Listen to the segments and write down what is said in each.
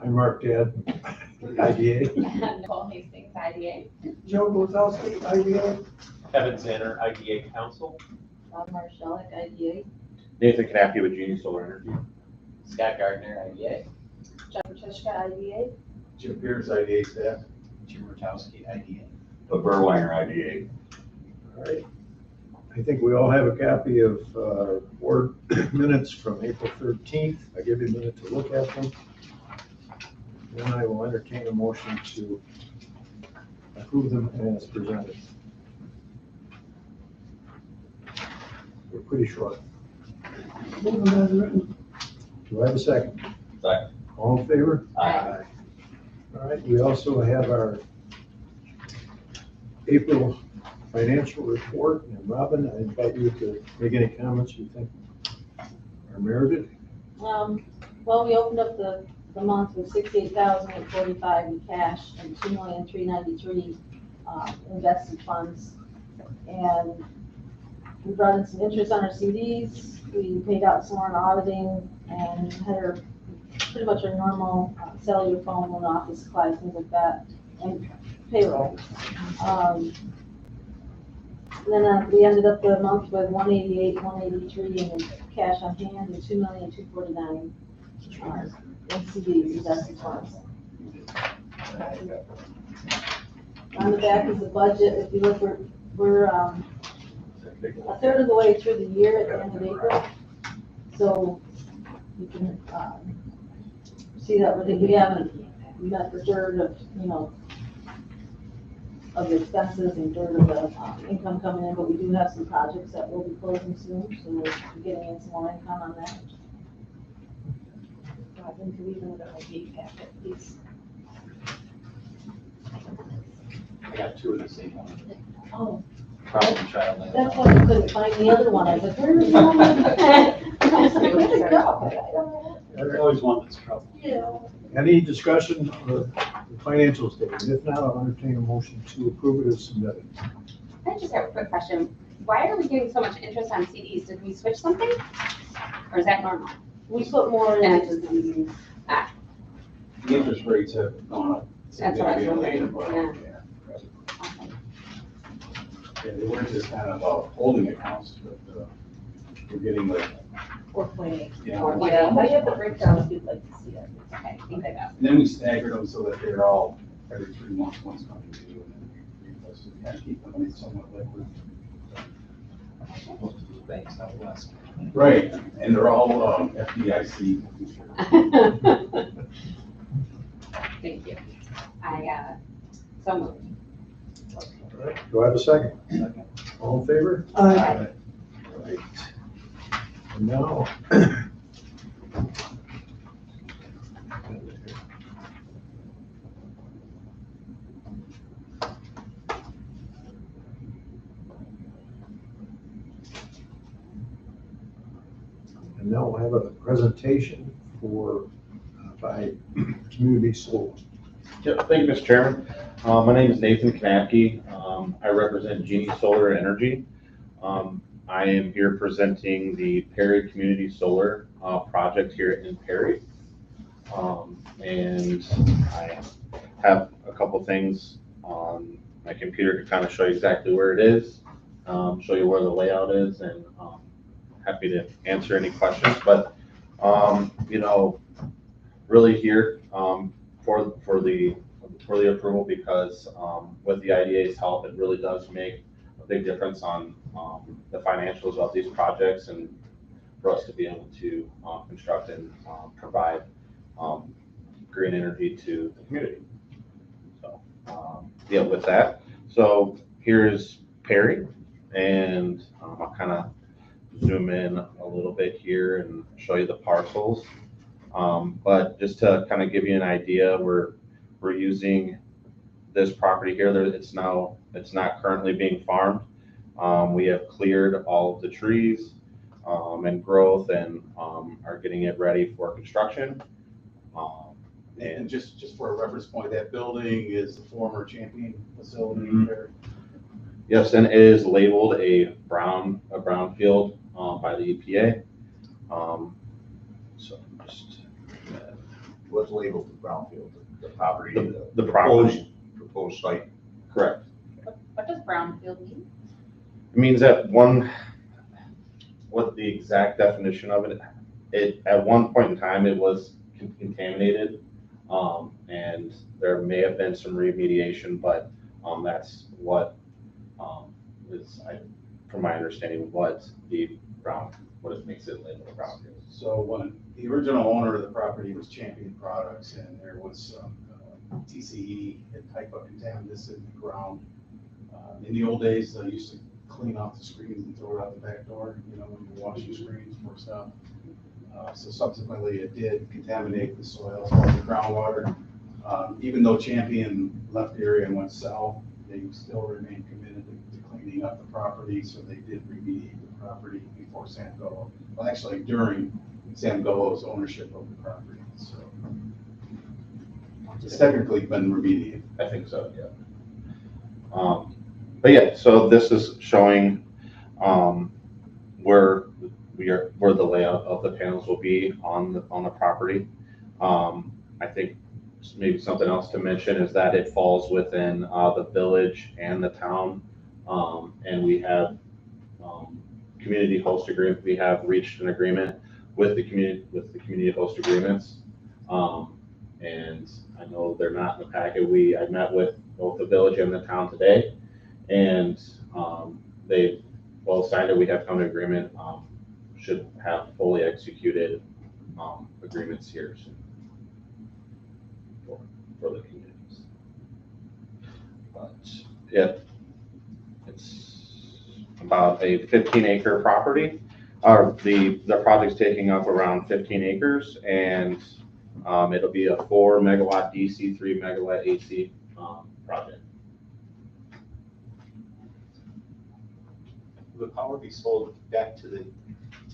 I'm Mark Gadd, IDA. Nicole Hastings, IDA. Joe Bozowski, IDA. Kevin Zanner, IDA Council. Bob Marshalek, IDA. Nathan Knapke with Genie Solar Energy. Scott Gardner, IDA. John Bertushka, IDA. Jim Pierce, IDA staff. Jim Rutowski, IDA. Berwanger, IDA. All right. I think we all have a copy of board minutes from April 13th. I give you a minute to look at them. Then I will entertain a motion to approve them as presented. We're pretty short. Move them as written. Do I have a second? Second. All in favor? Aye. All right, we also have our April financial report, and Robin, I invite you to make any comments you think are merited. Well, we opened up the month with $68,045 in cash and $2,393,000 invested funds. And we brought in some interest on our CDs. We paid out some more on auditing and had our pretty much our normal cellular phone and office supplies, things like that, and payroll. And then we ended up the month with $188,183 in cash on hand and $2,249,000 in CDs, invested funds. On the back is the budget. If you look, we're a third of the way through the year at the end of April. So you can see that we got the third of, of the expenses and third of the income coming in, but we do have some projects that will be closing soon, so we'll be getting in some more income on that. I think we even got like 8 packet, please. I got two of the same one. Oh, Problem child. that's why I couldn't find the other one. I was like, where is one? I was like, where'd it go? There's always one that's trouble. Yeah. Any discussion of the financial statement? If not, I'll entertain a motion to approve it as submitted. I just have a quick question. Why are we getting so much interest on CDs? Did we switch something? Or is that normal? We put more into the CDs. The interest rates have gone up That's what I was significantly. wondering, but, Awesome. Yeah, they weren't just kind of holding accounts, but we're getting like, 4.8. yeah. Or- Yeah, I have the breakdown if you'd like to see it. Okay, I think I got it. And then we staggered them so that they're all every 3 months, one's coming due, and then we replaced it. Kind of keep the money somewhat liquid. Most of the banks out west. Right, and they're all FDIC. Thank you. So moved. All right, do I have a second? Second. All in favor? Aye. All right. And now. And now we'll have a presentation by Community Solar. Yep, thank you, Mr. Chairman. My name is Nathan Knapke. I represent Genie Solar Energy. I am here presenting the Perry Community Solar project here in Perry. And I have a couple things on my computer to kind of show you exactly where it is, show you where the layout is, and happy to answer any questions. But, really here for the approval, because with the IDA's help, it really does make a big difference on the financials of these projects, and for us to be able to construct and provide green energy to the community. So yeah, with that, so here's Perry, and I'll kind of zoom in a little bit here and show you the parcels. But just to kind of give you an idea, we're using this property here. It's not currently being farmed. We have cleared all of the trees and growth, and are getting it ready for construction. And just for a reference point, that building is the former Champion facility there. Yes, and it is labeled a brownfield by the EPA. So just what's labeled the brownfield, the property, The property, proposed site. correct. What does brownfield mean? It means what the exact definition of it, at one point in time, it was contaminated. And there may have been some remediation, but, that's what, from my understanding, what it makes it labeled a brownfield. So when the original owner of the property was Champion Products and there was some TCE and type of contaminants in the ground. In the old days, they used to clean off the screens and throw it out the back door, when you wash your screens for stuff. So subsequently, it did contaminate the soil, as well as the groundwater. Even though Champion left the area and went south, they still remained committed to cleaning up the property, so they did remediate the property before Sam Golo. Well, actually, during Sam Golo's ownership of the property, so it's technically been remediated. I think so, yeah. But yeah, so this is showing where the layout of the panels will be on the property. I think maybe something else to mention is that it falls within the village and the town, and we have community host agreement. We have reached an agreement with the community host agreements, and I know they're not in the packet. I met with both the village and the town today, and they both signed it. We have come to agreement. Should have fully executed agreements here soon for the communities. But yeah, it's about a 15-acre property. The project's taking up around 15 acres, and it'll be a 4 megawatt DC, 3 megawatt AC project. Will the power be sold back to the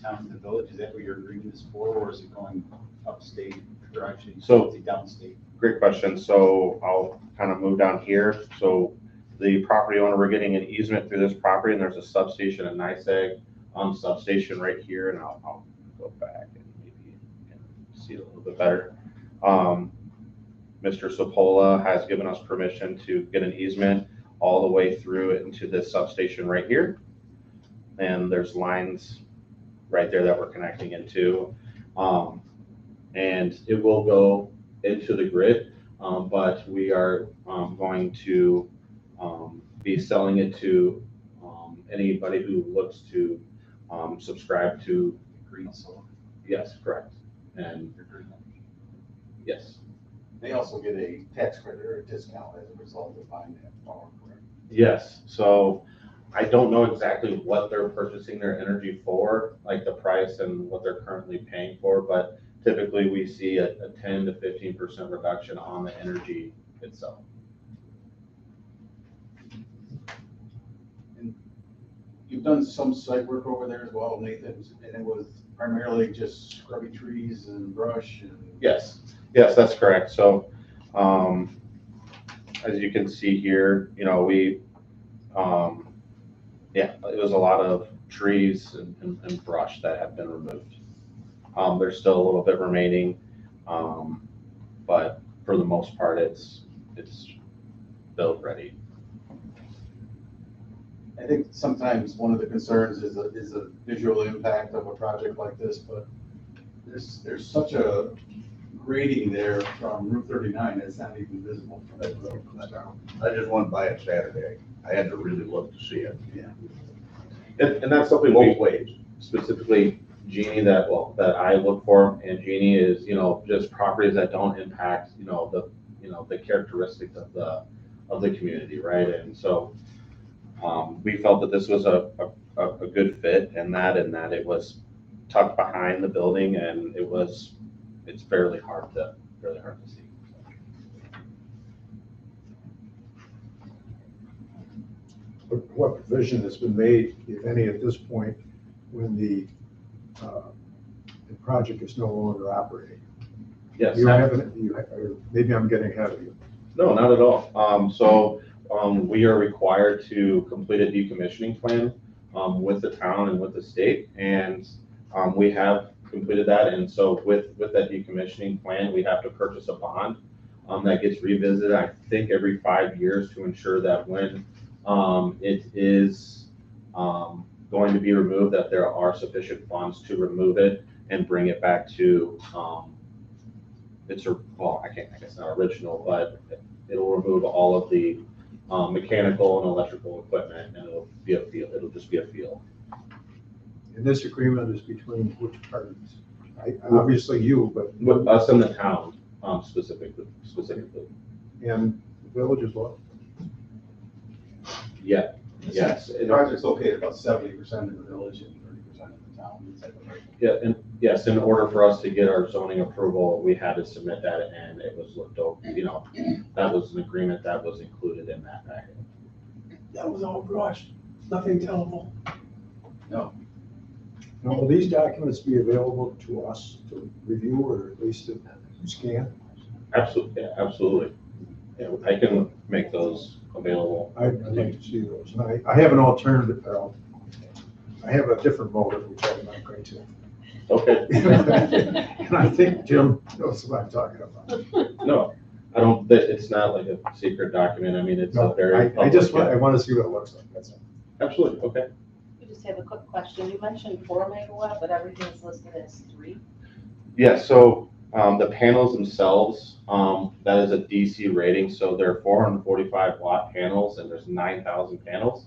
town and the village? Is that what your agreement is for, or is it going upstate or actually downstate? Great question. So I'll kind of move down here. So the property owner, we're getting an easement through this property, and there's a substation in NYSEG substation right here, and I'll go back and maybe you can see it a little bit better. Mr. Sopola has given us permission to get an easement all the way through it into this substation right here. And there's lines right there that we're connecting into. And it will go into the grid, but we are going to be selling it to anybody who looks to subscribe to Green solar. Yes, correct. And yes. They also get a tax credit or a discount as a result of buying that power, correct? Yes, so I don't know exactly what they're purchasing their energy for, like the price and what they're currently paying for, but typically we see a 10 to 15% reduction on the energy itself. And you've done some site work over there as well, Nathan, and it was primarily just scrubby trees and brush and. Yes, that's correct. So as you can see here, we it was a lot of trees and brush that have been removed. There's still a little bit remaining, but for the most part, it's build ready. I think sometimes one of the concerns is a visual impact of a project like this, but there's such a grading there from Route 39, it's not even visible from that road. I just went by it Saturday. I had to really look to see it. Yeah. And that's something Both ways. specifically Jeannie that I look for, and Jeannie is just properties that don't impact the characteristics of the community, right? And so we felt that this was a good fit in that it was tucked behind the building, and it's fairly hard to see. What provision has been made, if any, at this point, when the project is no longer operating? Yes. Maybe I'm getting ahead of you. No, not at all. So we are required to complete a decommissioning plan with the town and with the state, and we have completed that, and so with that decommissioning plan, we have to purchase a bond that gets revisited, I think, every 5 years to ensure that when it is going to be removed, that there are sufficient funds to remove it and bring it back to well, I guess not original, but it'll remove all of the mechanical and electrical equipment, and it'll be a field. It'll just be a field. And this agreement is between which parties? Obviously you, but. With us and the town, specifically. And the village as well? Yeah, yes. The project's located about 70% in the village and 30% in the town. Yeah, and yes, in order for us to get our zoning approval, we had to submit that, and it was looked over, that was an agreement that was included in that packet. That was all brushed, nothing tellable. No, Now, will these documents be available to us to review or at least to scan? Absolutely, yeah, absolutely. Yeah, I can make those available. I'd like to see those. And I have an alternative, I have a different motive, which I'm not going to. Okay. And I think Jim knows what I'm talking about. No, I don't, it's not like a secret document. I mean, it's a No, very. I just public, want to see what it looks like, that's all. Absolutely, okay. I just have a quick question. You mentioned 4 megawatt, but everything's listed as 3. Yeah, so the panels themselves, that is a DC rating, so they're 445 watt panels, and there's 9,000 panels.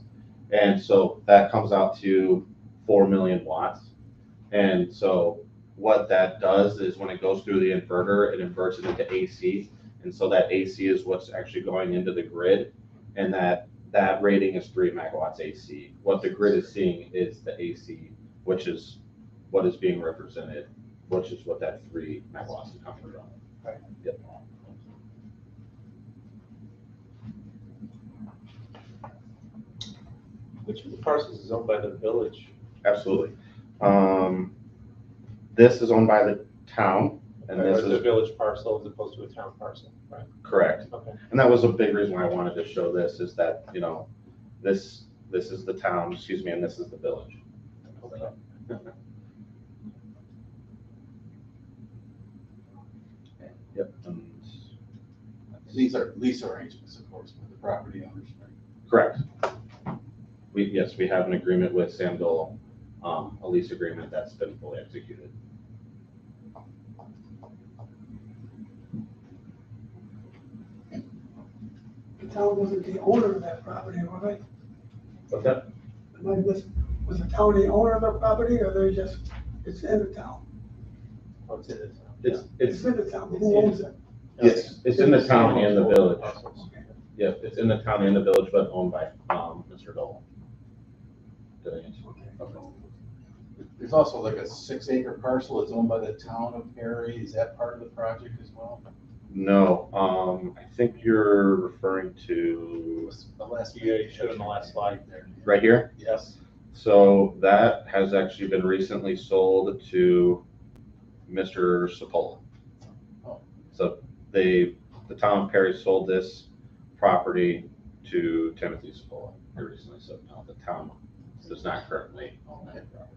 And so that comes out to 4 million watts. And so what that does is when it goes through the inverter, it inverts it into AC. And so that AC is what's actually going into the grid. And that rating is 3 megawatts AC. What the grid is seeing is the AC, which is what is being represented, which is what that 3 megawatts is coming from. Right. Yep. Which of the parcels is owned by the village? Absolutely. This is owned by the town, and this Or the is village parcel as opposed to a town parcel, right? correct. Okay. And that was a big reason why I wanted to show this, is that, this is the town, and this is the village. Yep. And these are lease arrangements, of course, with the property owners, right? correct. Yes, we have an agreement with Sam Dole, a lease agreement that's been fully executed. The town wasn't the owner of that property, were they? What's that? Was the town the owner of the property, or they just, it's in the town? Oh, it's in the town. It's It's in the town, who owns it? Yes, it's in the town and the village. Parcels. Okay. Yeah, it's in the town and the village, but owned by Mr. Dole. Did I answer? Okay. There's also like a 6-acre parcel that's owned by the town of Perry. Is that part of the project as well? No, I think you're referring to The last. Yeah, you showed on the last slide there. right here. Yes. So that has actually been recently sold to Mr. Sapola. Oh. So the town of Perry sold this property to Timothy Sapola here recently. So no, the town does not currently own that property.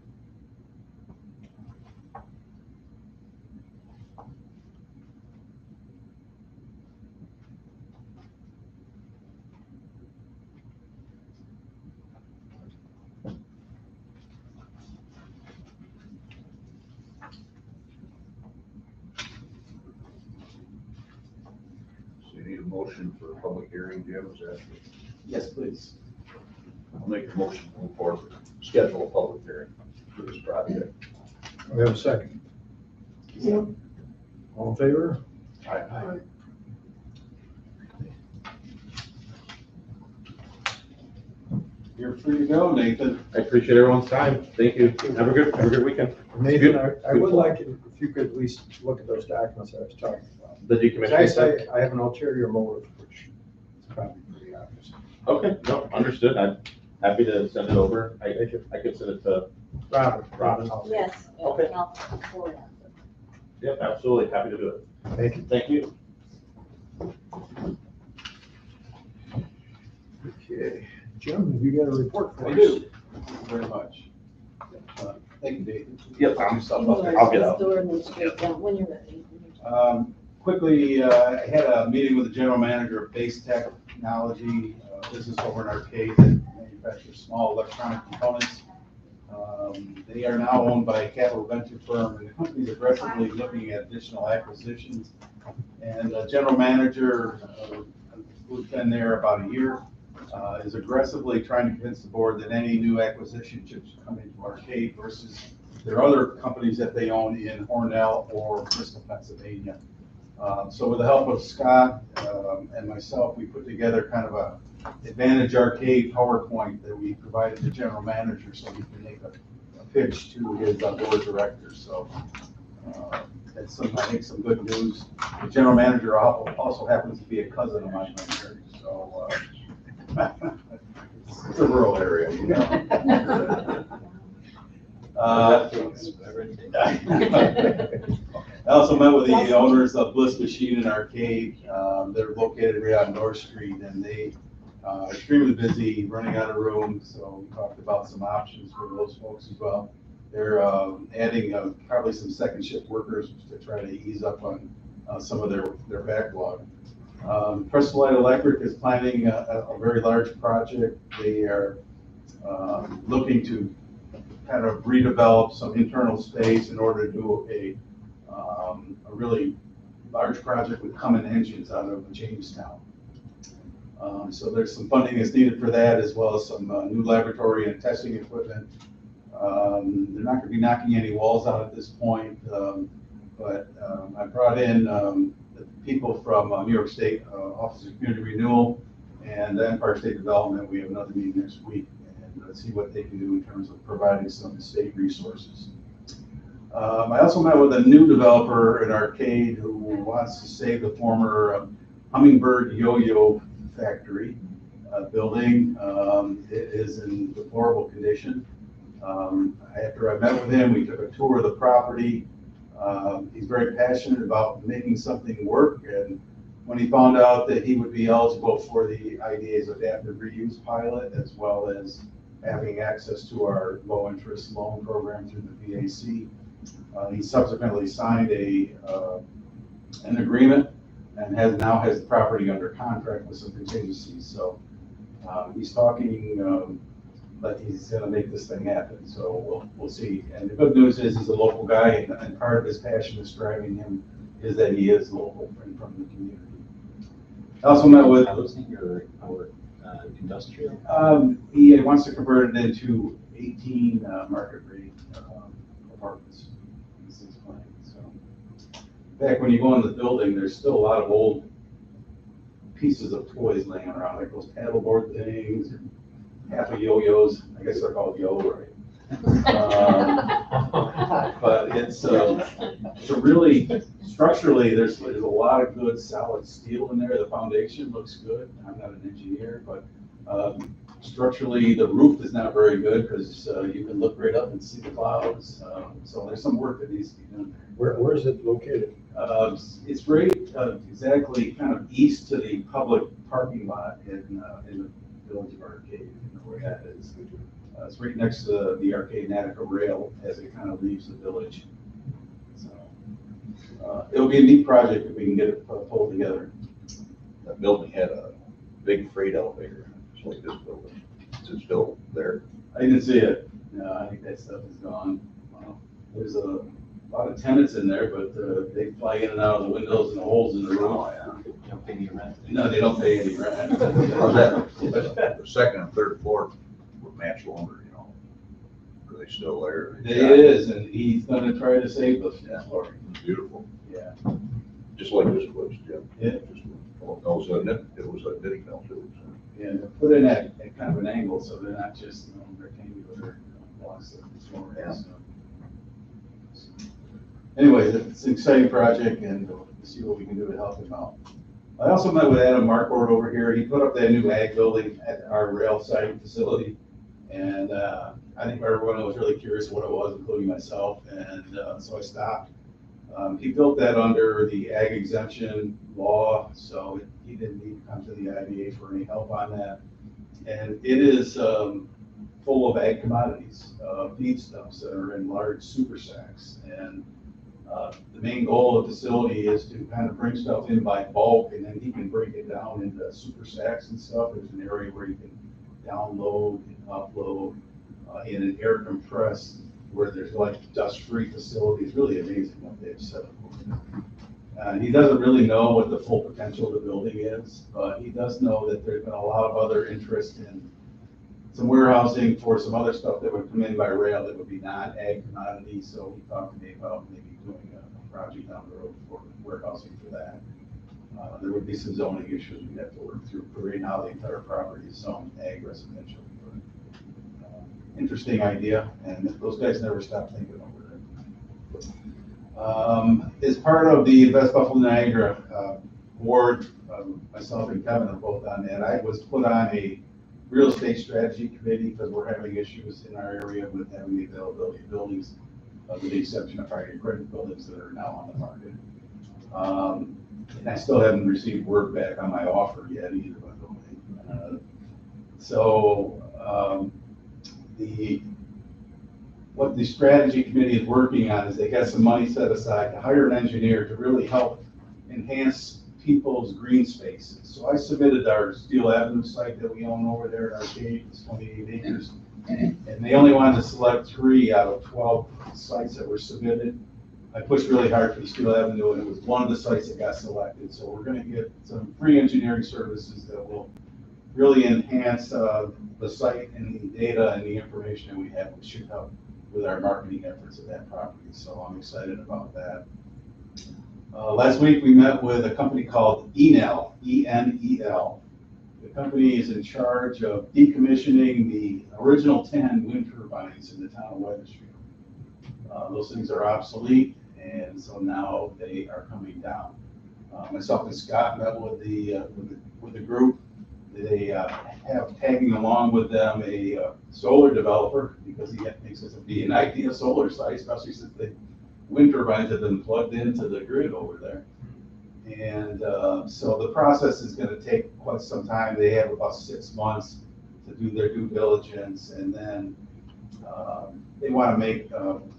So you need a motion for a public hearing, Jim, is that? Yes, please. I'll make a motion to move forward, schedule a public hearing for this project. We have a second. Yeah. All in favor? Aye. You're free to go, Nathan. I appreciate everyone's time. Thank you. Have a good weekend. Nathan, I would like it if you could at least look at those documents I was talking about. The As I decommissioning. say, I have an ulterior motive, which is probably pretty obvious. Okay, no, understood. I'm happy to send it over. I could send it to, Robin. Yes. Okay. and I'll forward on it. yep, absolutely. Happy to do it. Thank you. Thank you. Okay, Jim, have you got a report for us? I do. Thank you very much. Thank you, Dave. Yep, Put yourself You up know, there. I'll get it's up. door and then straight down when you're ready. Quickly, I had a meeting with the general manager of Base Technology, business over in Arcade that manufactures small electronic components. They are now owned by a capital venture firm, and the company's aggressively looking at additional acquisitions. And the general manager, who's been there about a year, is aggressively trying to convince the board that any new acquisition should come into Arcade versus their other companies that they own in Hornell or Bristol, Pennsylvania. So with the help of Scott and myself, we put together kind of a Advantage Arcade PowerPoint that we provided the general manager so he can make a pitch to his board of directors. So that's some, I think, some good news. The general manager also happens to be a cousin of mine, so it's a rural area, you know. I also met with the owners of Bliss Machine and Arcade. They're located right on North Street, and they are extremely busy, running out of room. So we talked about some options for those folks as well. They're adding probably some second shift workers to try to ease up on some of their backlog. Crystal Light Electric is planning a very large project. They are looking to kind of redevelop some internal space in order to do a really large project with Cummins engines out of Jamestown. So there's some funding that's needed for that, as well as some new laboratory and testing equipment. They're not going to be knocking any walls out at this point, but I brought in the people from New York State Office of Community Renewal and the Empire State Development. We have another meeting next week, and see what they can do in terms of providing some state resources. I also met with a new developer in Arcade who wants to save the former Hummingbird Yo-Yo factory building. It is in deplorable condition. After I met with him, we took a tour of the property. He's very passionate about making something work, and when he found out that he would be eligible for the IDA's adaptive reuse pilot, as well as having access to our low interest loan program through the VAC, he subsequently signed an agreement and now has the property under contract with some contingencies. So he's talking, but he's going to make this thing happen. So we'll see. And the good news is he's a local guy, and part of his passion is driving him is that he is local and from the community. I also met with. Are those in your industrial? He wants to convert it into 18 market rate apartments. This is planning. So, in fact, when you go in the building, there's still a lot of old pieces of toys laying around, like those paddleboard things, and half of yo-yos. I guess they're called yo, right? But it's a really, structurally, there's a lot of good solid steel in there. The foundation looks good. I'm not an engineer, but structurally, the roof is not very good because you can look right up and see the clouds. So there's some work that needs to be done there. Where is it located? It's right exactly kind of east to the public parking lot in the village of Arcade. You know where that is. It's right next to the Arcade and Attica rail as it kind of leaves the village. So it'll be a neat project if we can get it pulled together. That building had a big freight elevator, just like this building. Is it still there? I didn't see it. No, I think that stuff is gone. There's a lot of tenants in there, but they fly in and out of the windows and the holes in the roof. Oh, yeah. You don't pay any rent. No, they don't pay any rent. How's that? The second and third floor with Matt's lumber, you know, are they still there? It is, and he's gonna try to save those floor. It's beautiful, Yeah. just like this place, Jim. Yeah. It was a knitting mill too. So. Yeah, they're put in at kind of an angle, so they're not just, rectangular blocks that the floor has. So. Anyway, it's an exciting project, and we'll see what we can do to help him out. I also met with Adam Marquardt over here. He put up that new ag building at our rail site facility, and I think everyone was really curious what it was, including myself, and so I stopped. He built that under the ag exemption law, so he didn't need to come to the IDA for any help on that. And it is full of ag commodities, feedstuffs that are in large super sacks. And the main goal of the facility is to kind of bring stuff in by bulk, and then he can break it down into super sacks and stuff. There's an area where you can download and upload in an air compressed, where there's like dust-free facilities. Really amazing what they've set up. He doesn't really know what the full potential of the building is, but he does know that there's been a lot of other interest in some warehousing for some other stuff that would come in by rail that would be non-ag commodities. So he talked to me about maybe doing a project down the road for warehousing for that. There would be some zoning issues we'd have to work through. For right now, the entire property is zoned ag residential. But, interesting idea, and those guys never stop thinking over it. As part of the Invest Buffalo Niagara board, myself and Kevin are both on that. I was put on a real estate strategy committee because we're having issues in our area with having the availability of buildings, with the exception of private credit buildings that are now on the market. And I still haven't received word back on my offer yet either, by the way. What the strategy committee is working on is they got some money set aside to hire an engineer to really help enhance people's green spaces. So I submitted our Steel Avenue site that we own over there at Arcade, it's 28 acres. And they only wanted to select 3 out of 12 sites that were submitted. I pushed really hard for the Steel Avenue, and it was one of the sites that got selected. So we're going to get some free engineering services that will really enhance the site and the data and the information that we have, which should help with our marketing efforts of that property. So I'm excited about that. Last week we met with a company called Enel, E-N-E-L. The company is in charge of decommissioning the original 10 wind turbines in the town of Wethersfield. Those things are obsolete, and so now they are coming down. Myself and Scott met with the group. They have tagging along with them a solar developer, because he thinks this would be an ideal solar site, especially since the wind turbines have been plugged into the grid over there. And so the process is going to take quite some time. They have about 6 months to do their due diligence, and then they want to make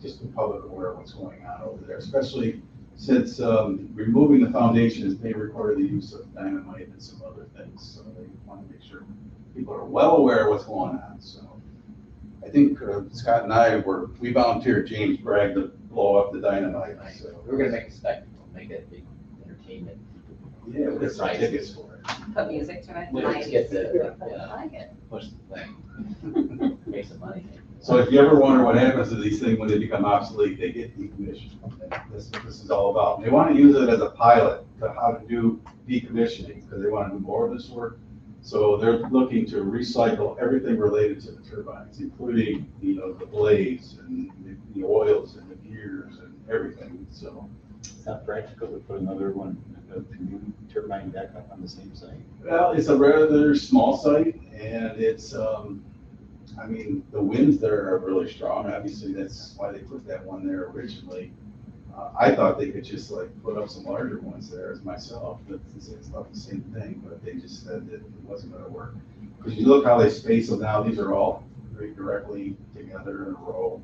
just the public aware of what's going on over there, especially since removing the foundations may require the use of dynamite and some other things. So they want to make sure people are well aware of what's going on. So I think Scott and I we volunteered James Bragg to blow up the dynamite. So We're gonna make a spectacle, make it big entertainment. yeah, we'll get some tickets for it. Put music to it. Let's get the, I like it. push the thing, make some money. So if you ever wonder what happens to these things when they become obsolete, they get decommissioned. That's what this is all about. And they want to use it as a pilot to how to do decommissioning, because they want to do more of this work. So they're looking to recycle everything related to the turbines, including, the blades and the oils and the gears and everything. So It's not practical to put another one, a new turbine back up on the same site. well, it's a rather small site, and it's the winds there are really strong. Obviously, that's why they put that one there originally. I thought they could just put up some larger ones there as myself, but it's not the same thing. But they just said that it wasn't going to work. Because you look how they space them now; these are all very directly together in a row,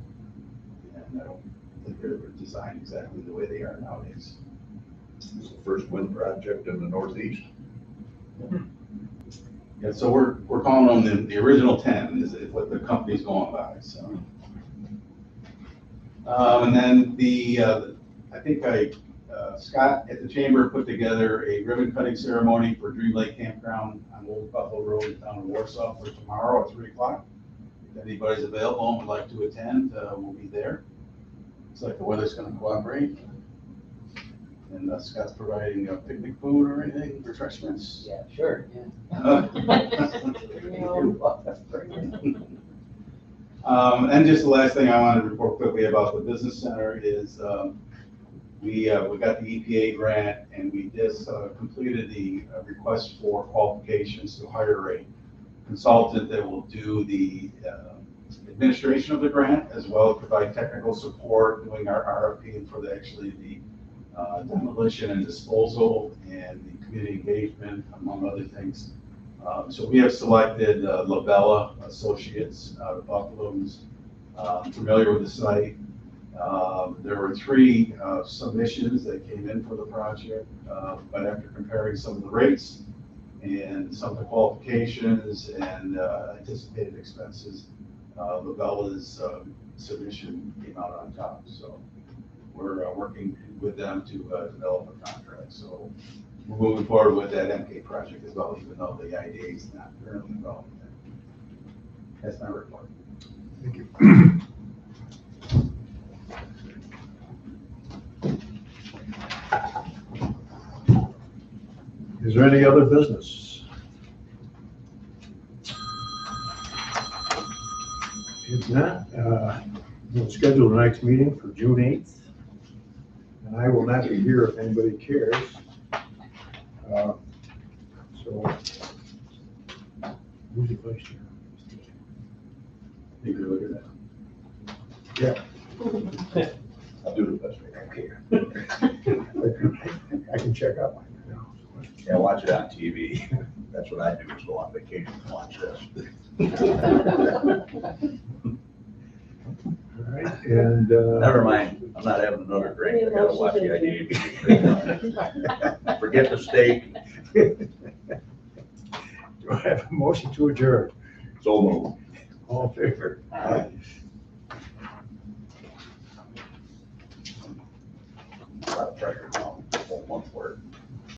and I don't think they're designed exactly the way they are nowadays. It's the first wind project in the Northeast. Yeah, so we're calling them the original 10 is what the company's going by. So, and then I think Scott at the chamber put together a ribbon cutting ceremony for Dream Lake Campground on Old Buffalo Road in town of Warsaw for tomorrow at 3 o'clock. If anybody's available and would like to attend, we'll be there. Looks like the weather's going to cooperate. And Scott's providing picnic food or anything, refreshments. Yeah, sure, yeah. And just the last thing I wanted to report quickly about the business center is we got the EPA grant, and we just completed the request for qualifications to hire a consultant that will do the administration of the grant, as well as provide technical support, doing our RFP for the demolition and disposal and the community engagement, among other things. So we have selected Labella Associates out of Buffalo, who's familiar with the site. There were 3 submissions that came in for the project, but after comparing some of the rates and some of the qualifications and anticipated expenses, Labella's submission came out on top. So we're working with them to develop a contract. So we're moving forward with that MK project as well, even though the IDA is not currently involved in that. That's my report. Thank you. Is there any other business? If not, we'll schedule the next meeting for June 8th. And I will not be here if anybody cares. So, who's the vice chair? You can look at that. Yeah. I'll do the best I can. I can check out mine now. Yeah, watch it on TV. That's what I do, is go on vacation and watch this. All right, and. Never mind, I'm not having another drink, I gotta watch the IDA meeting. Forget the steak. Do I have a motion to adjourn? So moved. All in favor? Aye.